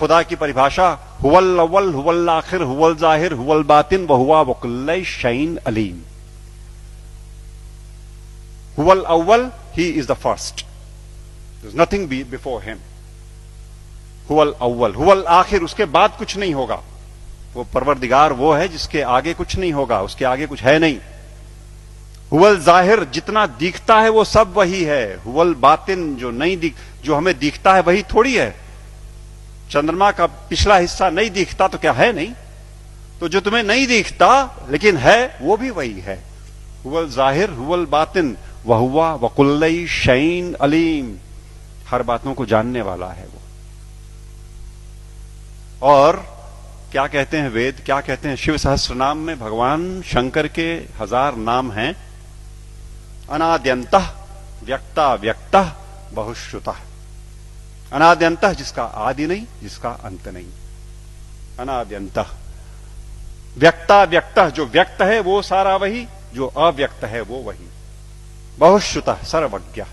खुदा की परिभाषा हुवल अव्वल हुवल आखिर हुवल जाहिर हुवल बातिन व हुवा वकुल्लै शैइन अलीम। हुवल अव्वल, he is the first, there is nothing before him. हुवल अव्वल, हुवल आखिर, उसके बाद कुछ नहीं होगा। वो परवरदिगार वो है जिसके आगे कुछ नहीं होगा, उसके आगे कुछ है नहीं। हुवल जाहिर, जितना दिखता है वो सब वही है। हुवल बातिन, जो हमें दिखता है वही थोड़ी है। चंद्रमा का पिछला हिस्सा नहीं दिखता तो क्या है नहीं? तो जो तुम्हें नहीं दिखता लेकिन है वो भी वही है। हुवल जाहिर हुवल बातिन वहुवा वकुल्लै शैइन अलीम, हर बातों को जानने वाला है वो। और क्या कहते हैं वेद, क्या कहते हैं? शिव सहस्त्र नाम में भगवान शंकर के 1000 नाम हैं। अनाद्यंतः व्यक्ता व्यक्तः बहुश्रुतः। अनाद्यंतः, जिसका आदि नहीं, जिसका अंत नहीं। अनाद्यंतः व्यक्ता व्यक्तः, जो व्यक्त है वो सारा वही, जो अव्यक्त है वो वही। बहुश्रुतः, सर्वज्ञ,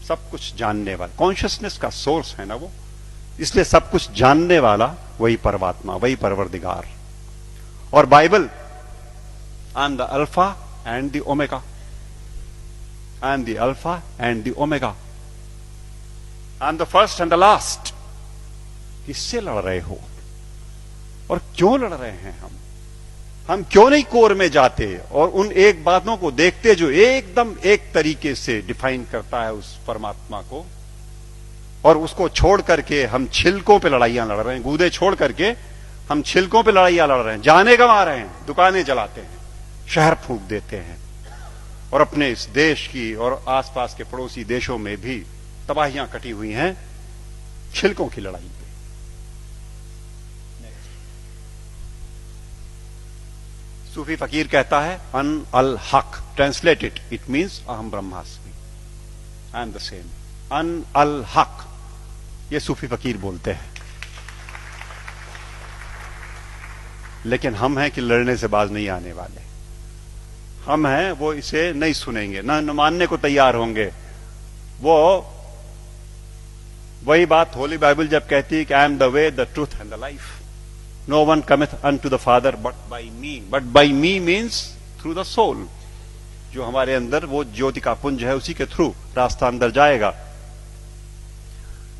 सब कुछ जानने वाला, कॉन्शियसनेस का सोर्स है ना वो, इसलिए सब कुछ जानने वाला वही परमात्मा, वही परवरदिगार। और Bible, I am the alpha and the omega, I am the alpha and the omega, I am the first and the last. किससे लड़ रहे हो और क्यों लड़ रहे हैं? हम क्यों नहीं कोर में जाते और उन एक बातों को देखते जो एकदम एक तरीके से डिफाइन करता है उस परमात्मा को, और उसको छोड़ करके हम छिलकों पे लड़ाइयां लड़ रहे हैं। गूदे छोड़ करके हम छिलकों पे लड़ाइयां लड़ रहे हैं, जाने गंवा रहे हैं, दुकानें जलाते हैं, शहर फूंक देते हैं, और अपने इस देश की और आसपास के पड़ोसी देशों में भी तबाहियां कटी हुई हैं छिलकों की लड़ाई पे। सूफी फकीर कहता है अन अल हक, ट्रांसलेटेड इट मीन्स अहम ब्रह्मास्मि, आई एम द सेम। अन अल हक, ये सूफी फकीर बोलते हैं। लेकिन हम हैं कि लड़ने से बाज नहीं आने वाले। हम हैं वो इसे नहीं सुनेंगे, न मानने को तैयार होंगे। वो वही बात होली बाइबल जब कहती है कि I am the way the truth and the life, no one cometh unto the father but by me. But by me means through the soul, जो हमारे अंदर वो ज्योति का पुंज है, उसी के थ्रू रास्ता अंदर जाएगा।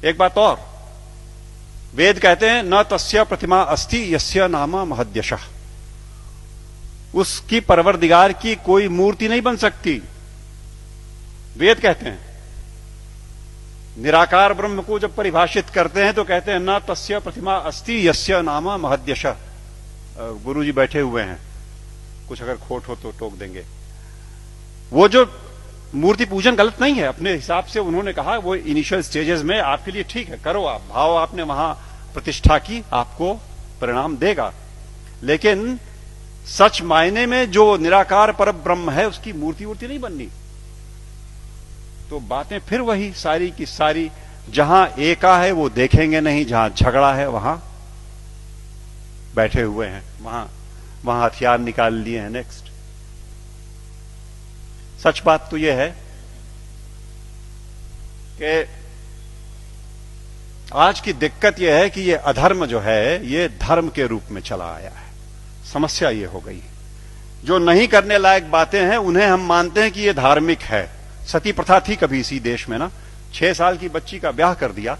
एक बात और, वेद कहते हैं न तस्य प्रतिमा अस्ति यस्य नाम महद्यशः, उसकी परवरदिगार की कोई मूर्ति नहीं बन सकती। वेद कहते हैं। निराकार ब्रह्म को जब परिभाषित करते हैं तो कहते हैं न तस्य प्रतिमा अस्ति यस्य नाम महद्यशः। गुरुजी बैठे हुए हैं, कुछ अगर खोट हो तो टोक देंगे। वो जो मूर्ति पूजन गलत नहीं है, अपने हिसाब से उन्होंने कहा वो इनिशियल स्टेजेस में आपके लिए ठीक है, करो आप, भाव आपने वहां प्रतिष्ठा की, आपको परिणाम देगा। लेकिन सच मायने में जो निराकार पर ब्रह्म है उसकी मूर्ति वूर्ति नहीं बननी। तो बातें फिर वही सारी की सारी, जहां एका है वो देखेंगे नहीं, जहां झगड़ा है वहां बैठे हुए हैं, वहां हथियार निकाल लिए हैं। नेक्स्ट, सच बात तो यह है कि आज की दिक्कत यह है कि ये अधर्म जो है ये धर्म के रूप में चला आया है। समस्या ये हो गई, जो नहीं करने लायक बातें हैं उन्हें हम मानते हैं कि ये धार्मिक है। सती प्रथा थी कभी इसी देश में ना, 6 साल की बच्ची का ब्याह कर दिया,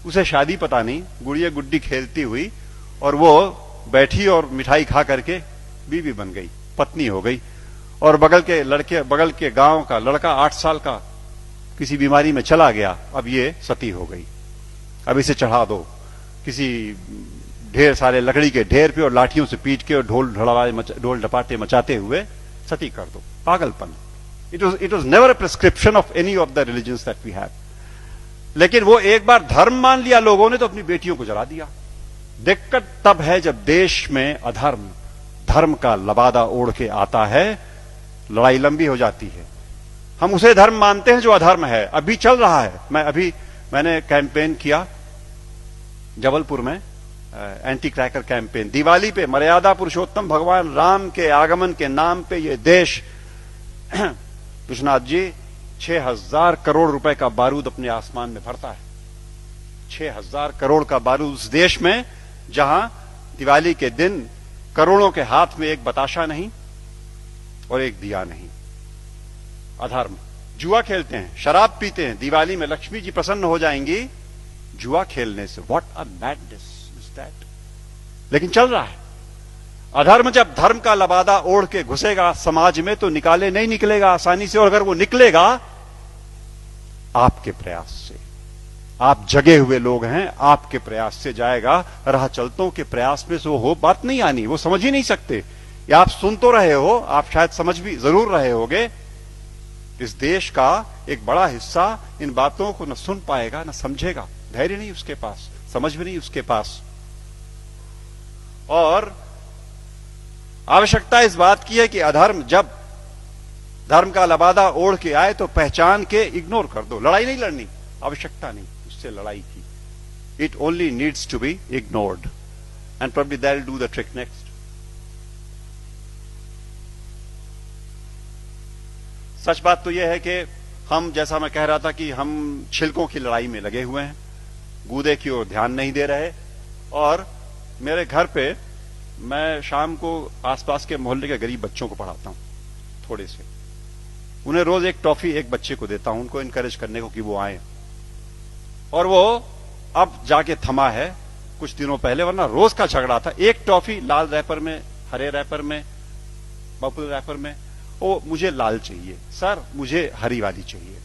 उसे शादी पता नहीं, गुड़िया गुड्डी खेलती हुई, और वो बैठी और मिठाई खा करके बीवी बन गई, पत्नी हो गई। और बगल के गांव का लड़का 8 साल का किसी बीमारी में चला गया, अब ये सती हो गई। अब इसे चढ़ा दो किसी ढेर सारे लकड़ी के ढेर पे और लाठियों से पीट के और ढोल डपाटे मचाते हुए सती कर दो। पागलपन। It was never a prescription of any of the religions that we have. लेकिन वो एक बार धर्म मान लिया लोगों ने तो अपनी बेटियों को जला दिया। दिक्कत तब है जब देश में अधर्म धर्म का लबादा ओढ़ के आता है, लड़ाई लंबी हो जाती है। हम उसे धर्म मानते हैं जो अधर्म है। अभी चल रहा है, मैंने कैंपेन किया जबलपुर में, एंटी क्रैकर कैंपेन। दिवाली पे मर्यादा पुरुषोत्तम भगवान राम के आगमन के नाम पे ये देश, विश्वनाथ जी, 6000 करोड़ रुपए का बारूद अपने आसमान में भरता है। 6,000 करोड़ का बारूद उस देश में जहां दिवाली के दिन करोड़ों के हाथ में एक बताशा नहीं और एक दिया नहीं। अधर्म। जुआ खेलते हैं, शराब पीते हैं, दिवाली में लक्ष्मी जी प्रसन्न हो जाएंगी जुआ खेलने से। What a madness is that. लेकिन चल रहा है। अधर्म जब धर्म का लबादा ओढ़ के घुसेगा समाज में तो निकाले नहीं निकलेगा आसानी से, और अगर वो निकलेगा आपके प्रयास से। आप जगे हुए लोग हैं, आपके प्रयास से जाएगा। राह चलतों के प्रयास में से वो बात नहीं आनी, वो समझ ही नहीं सकते। या आप सुन तो रहे हो, आप शायद समझ भी जरूर रहे होगे। इस देश का एक बड़ा हिस्सा इन बातों को न सुन पाएगा न समझेगा। धैर्य नहीं उसके पास, समझ भी नहीं उसके पास। और आवश्यकता इस बात की है कि अधर्म जब धर्म का लबादा ओढ़ के आए तो पहचान के इग्नोर कर दो। लड़ाई नहीं लड़नी, आवश्यकता नहीं उससे लड़ाई की। It only needs to be ignored and probably that will do the trick next. सच बात तो यह है कि हम, जैसा मैं कह रहा था, कि हम छिलकों की लड़ाई में लगे हुए हैं, गूदे की ओर ध्यान नहीं दे रहे। और मेरे घर पे मैं शाम को आसपास के मोहल्ले के गरीब बच्चों को पढ़ाता हूं, थोड़े से। उन्हें रोज एक टॉफी एक बच्चे को देता हूं, उनको इनकरेज करने को कि वो आए। और वो अब जाके थमा है कुछ दिनों पहले, वरना रोज का झगड़ा था। एक टॉफी लाल रैपर में, हरे रैपर में, पर्पल रैपर में। ओ मुझे लाल चाहिए सर, मुझे हरी वाली चाहिए।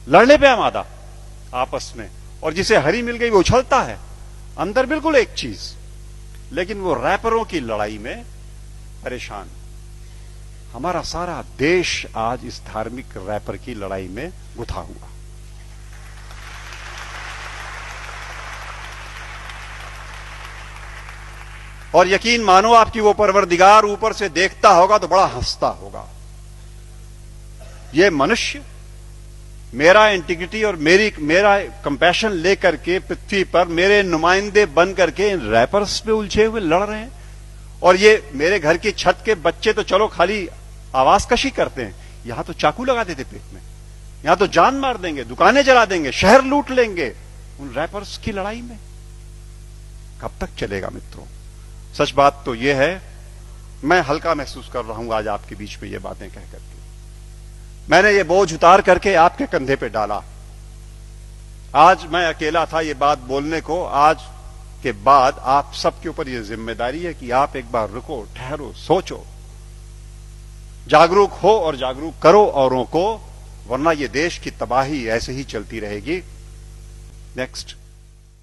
लड़ने पे आमादा आपस में। और जिसे हरी मिल गई वो उछलता है, अंदर बिल्कुल एक चीज, लेकिन वो रैपरों की लड़ाई में परेशान। हमारा सारा देश आज इस धार्मिक रैपर की लड़ाई में गुथा हुआ। और यकीन मानो आपकी वो परवरदिगार ऊपर से देखता होगा तो बड़ा हंसता होगा। ये मनुष्य मेरा इंटीग्रिटी और मेरा कंपैशन लेकर के पृथ्वी पर मेरे नुमाइंदे बन करके इन रैपर्स पे उलझे हुए लड़ रहे हैं। और ये मेरे घर की छत के बच्चे तो चलो खाली आवाज कशी करते हैं, यहां तो चाकू लगा देते पेट में, यहां तो जान मार देंगे, दुकानें जला देंगे, शहर लूट लेंगे। उन रैपर्स की लड़ाई में कब तक चलेगा मित्रों? सच बात तो यह है, मैं हल्का महसूस कर रहा हूं आज आपके बीच में ये बातें कह करके। मैंने ये बोझ उतार करके आपके कंधे पे डाला। आज मैं अकेला था ये बात बोलने को। आज के बाद आप सबके ऊपर ये जिम्मेदारी है कि आप एक बार रुको, ठहरो, सोचो, जागरूक हो और जागरूक करो औरों को, वरना ये देश की तबाही ऐसे ही चलती रहेगी। नेक्स्ट।